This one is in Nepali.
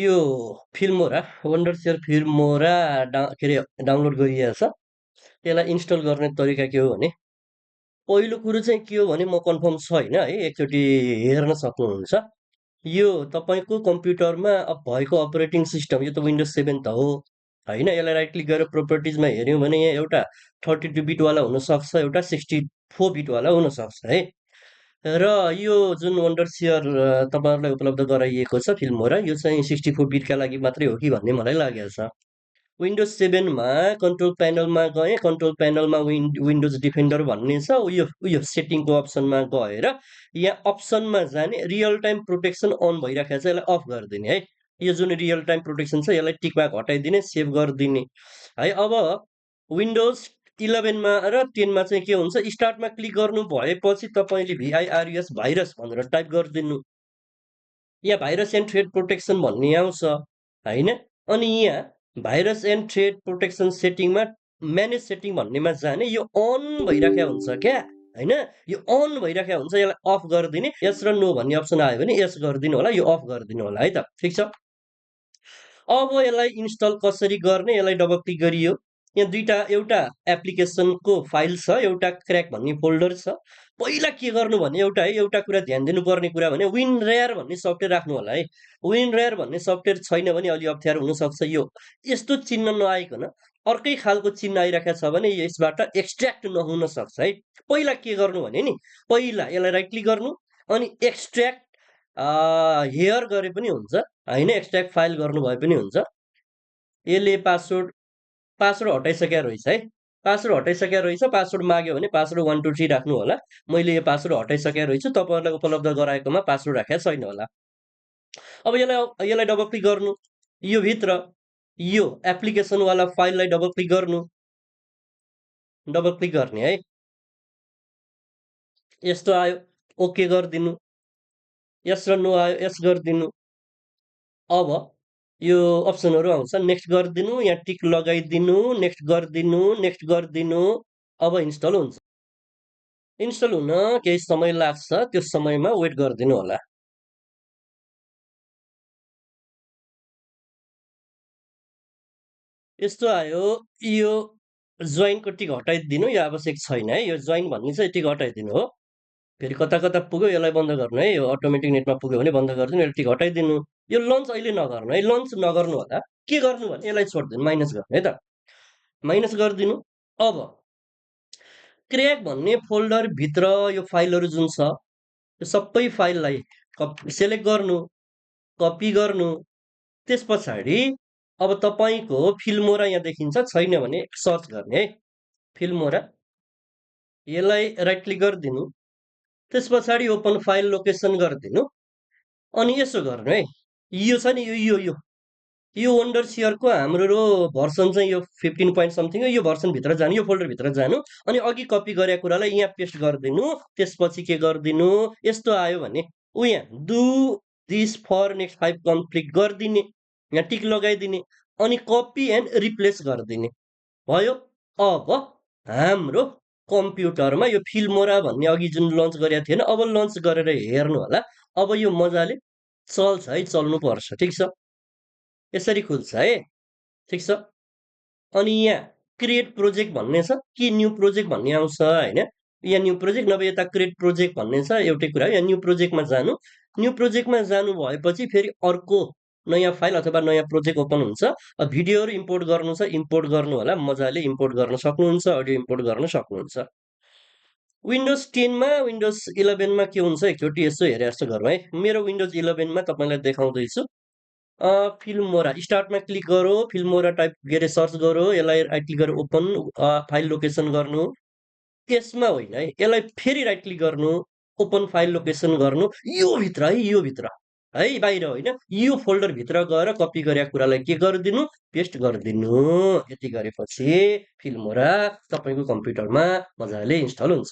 यो फिल्मोरा वन्डरसियर फिल्मोरा के अरे डाउनलोड गरिएको छ। त्यसलाई इन्स्टल गर्ने तरिका के हो भने पहिलो कुरो चाहिँ के हो भने म कन्फर्म छैन है, एकचोटि हेर्न सक्नुहुन्छ। यो तपाईँको कम्प्युटरमा भएको अपरेटिङ सिस्टम, यो त विन्डोज 7 त हो होइन। यसलाई राइट क्लिक गरेर प्रोपर्टिजमा हेऱ्यौँ भने यहाँ एउटा 32 बिटवाला हुनसक्छ, एउटा 64 बिटवाला हुनसक्छ है। र यो जुन वन्डरसियर तपाईँहरूलाई उपलब्ध गराइएको छ फिल्मोरा, यो चाहिँ 64 बिटका लागि मात्रै हो कि भन्ने मलाई लागेको छ। विन्डोज 7मा कन्ट्रोल प्यानलमा गएँ, कन्ट्रोल प्यानलमा विन्डोज डिफेन्डर भन्ने छ, उयो सेटिङको अप्सनमा गएर यहाँ अप्सनमा जाने, रियल टाइम प्रोटेक्सन अन भइराखेको छ, यसलाई अफ गरिदिने है। यो जुन रियल टाइम प्रोटेक्सन छ यसलाई टिकमार्क हटाइदिने, सेभ गरिदिने है। अब विन्डोज 11मा र 10मा चाहिँ के हुन्छ, स्टार्टमा क्लिक गर्नु भएपछि तपाईँले VIRUS भाइरस भनेर टाइप गरिदिनु। यहाँ भाइरस एन्ड थ्रेड प्रोटेक्सन भन्ने आउँछ होइन। अनि यहाँ भाइरस एन्ड थ्रेड प्रोटेक्सन सेटिङमा म्यानेज सेटिङ भन्नेमा जाने, यो अन भइराखेको हुन्छ क्या होइन। यो अन भइराखेको हुन्छ, यसलाई अफ गरिदिने। यस र नो भन्ने अप्सन आयो भने यस गरिदिनु होला, यो अफ गरिदिनु होला है त, ठिक छ। अब यसलाई इन्स्टल कसरी गर्ने, यसलाई डबल क्लिक गरियो। यहाँ दुईटा, एउटा एप्लिकेसनको फाइल छ, एउटा क्र्याक भन्ने फोल्डर छ। पहिला के गर्नु भने एउटा कुरा ध्यान दिनुपर्ने कुरा भने विनरेयर भन्ने सफ्टवेयर राख्नु होला है। विनरेयर भन्ने सफ्टवेयर छैन भने अलि अप्ठ्यारो हुनसक्छ। यो यस्तो चिन्ह नआइकन अर्कै खालको चिन्ह आइरहेको छ भने यसबाट एक्सट्र्याक्ट नहुन सक्छ है। पहिला के गर्नु भने नि, पहिला यसलाई राइट क्लिक गर्नु अनि एक्सट्र्याक्ट हेयर गरे पनि हुन्छ होइन, एक्सट्र्याक्ट फाइल गर्नु भए पनि हुन्छ। यसले पासवर्ड हटाइसकेको रहेछ है, पासवर्ड हटाइसकेको रहेछ। पासवर्ड माग्यो भने पासवर्ड 1 2 3 राख्नु होला। मैले यो पासवर्ड हटाइसकेको रहेछु, तपाईँहरूलाई उपलब्ध गराएकोमा पासवर्ड राखेको छैन होला। अब यसलाई डबल क्लिक गर्नु, यो भित्र यो एप्लिकेसनवाला फाइललाई डबल क्लिक गर्नु, डबल क्लिक गर्ने है। यस्तो आयो, ओके गरिदिनु। यस र नो आयो, यस गरिदिनु। अब यो अप्सनहरू आउँछ, नेक्स्ट गरिदिनु, यहाँ टिक लगाइदिनु, नेक्स्ट गरिदिनु, नेक्स्ट गरिदिनु। अब इन्स्टल हुन्छ। इन्स्टल हुन केही समय लाग्छ, त्यो समयमा वेट गरिदिनु होला। यस्तो आयो, यो जोइनको टिक हटाइदिनु, यो आवश्यक छैन है। यो जोइन भन्ने चाहिँ टिक हटाइदिनु हो। फेरि कता कता पुग्यो, यसलाई बन्द गर्नु है। यो अटोमेटिक नेटमा पुग्यो भने बन्द गरिदिनु, यसलाई टिक हटाइदिनु। यो लन्च अहिले नगर्नु है, लन्च नगर्नु होला। के गर्नु भने यसलाई छोडिदिनु, माइनस गर्नु है त, माइनस गरिदिनु। अब क्र्याक भन्ने फोल्डर भित्र यो फाइलहरू जुन छ, यो सबै फाइललाई सेलेक्ट गर्नु, कपी गर्नु। त्यस पछाडि अब तपाईँको फिल्मोरा यहाँ देखिन्छ, छैन भने सर्च गर्ने है, फिल्मोरा। यसलाई राइट क्लिक गरिदिनु, त्यस पछाडि ओपन फाइल लोकेसन गरिदिनु। अनि यसो गर्नु है, यो छ नि, यो वन्डरसियरको हाम्रो भर्सन चाहिँ यो 15 पोइन्ट समथिङ हो। यो भर्सनभित्र जानु, यो फोल्डरभित्र जानु, अनि अघि कपी गरेको कुरालाई यहाँ पेस्ट गरिदिनु। त्यसपछि के गरिदिनु, यस्तो आयो भने यहाँ do this for next 5 complete गरिदिने, यहाँ टिक लगाइदिने, अनि कपी एन्ड रिप्लेस गरिदिने भयो। अब हाम्रो कम्प्युटरमा यो फिल्मोरा भन्ने अघि जुन लन्च गरेको थिएन, अब लन्च गरेर हेर्नु होला। अब यो मजाले चल्छ है, चल्नुपर्छ, ठिक छ। यसरी खुल्छ है, ठिक छ। अनि यहाँ क्रिएट प्रोजेक्ट भन्ने छ, के न्यू प्रोजेक्ट भन्ने आउँछ होइन। यहाँ न्यू प्रोजेक्ट नभए यता क्रिएट प्रोजेक्ट भन्ने छ, एउटै कुरा। यहाँ न्यू प्रोजेक्टमा जानु, न्यू प्रोजेक्टमा जानु भएपछि फेरि अर्को नयाँ फाइल अथवा नयाँ प्रोजेक्ट ओपन हुन्छ। भिडियोहरू इम्पोर्ट गर्नु छ, इम्पोर्ट गर्नु होला, मजाले इम्पोर्ट गर्न सक्नुहुन्छ, अडियो इम्पोर्ट गर्न सक्नुहुन्छ। विन्डोज 10मा विन्डोज 11मा के हुन्छ एकचोटि यसो हेरे जस्तो गरौँ है। मेरो विन्डोज 11मा तपाईँलाई देखाउँदैछु। फिल्मोरा स्टार्टमा क्लिक गरौँ, फिल्मोरा टाइप के अरे सर्च गरौँ, यसलाई राइट क्लिक गरेर ओपन फाइल लोकेसन गर्नु। यसमा होइन है, यसलाई फेरि राइट क्लिक गर्नु, ओपन फाइल लोकेसन गर्नु। यो भित्र है, यो भित्र है, बाहिर होइन, यो फोल्डरभित्र गएर कपी गरेको कुरालाई के गरिदिनु, पेस्ट गरिदिनु। यति गरेपछि फिल्मोरा तपाईँको कम्प्युटरमा मजाले इन्स्टल हुन्छ।